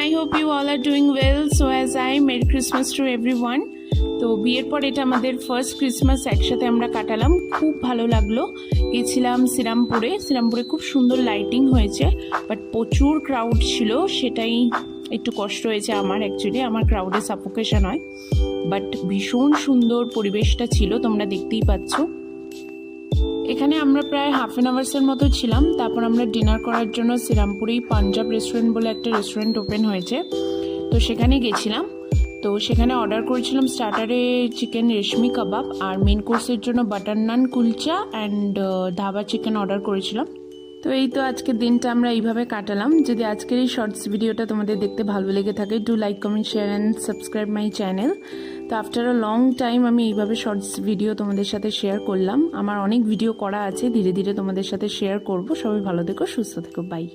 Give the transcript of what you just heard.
I hope you all are doing well. So as I Merry Christmas to everyone. তো বিয়ের পর এটা আমাদের ফার্স্ট ক্রিসমাস একসাথে আমরা কাটালাম, খুব ভালো লাগলো। গেছিলাম শ্রীরামপুরে খুব সুন্দর লাইটিং হয়েছে, বাট প্রচুর ক্রাউড ছিল, সেটাই একটু কষ্ট হয়েছে আমার। অ্যাকচুয়ালি আমার ক্রাউডে সাফোকেশন হয়, বাট ভীষণ সুন্দর পরিবেশটা ছিল, তোমরা দেখতেই পাচ্ছ। এখানে আমরা প্রায় হাফ অ্যান আওয়ার্সের মতো ছিলাম। তারপর আমরা ডিনার করার জন্য শ্রীরামপুরেই পাঞ্জাব রেস্টুরেন্ট বলে একটা রেস্টুরেন্ট ওপেন হয়েছে, তো সেখানে গেছিলাম। তো সেখানে অর্ডার করেছিলাম স্টার্টারে চিকেন রেশমি কাবাব, আর মেন কোর্সের জন্য butter naan, kulcha and dhaba chicken order করেছিলাম। তো এই তো আজকের দিনটা আমরা এইভাবে কাটালাম। যদি আজকের এই শর্টস ভিডিওটা তোমাদের দেখতে ভালো লেগে থাকে, do like, comment, share and subscribe my channel. তো আফটার আ লং টাইম আমি এইভাবে শর্টস ভিডিও তোমাদের সাথে শেয়ার করলাম। আমার অনেক ভিডিও করা আছে, ধীরে ধীরে তোমাদের সাথে শেয়ার করব। সবাই ভালো থেকো, সুস্থ থেকো, বাই।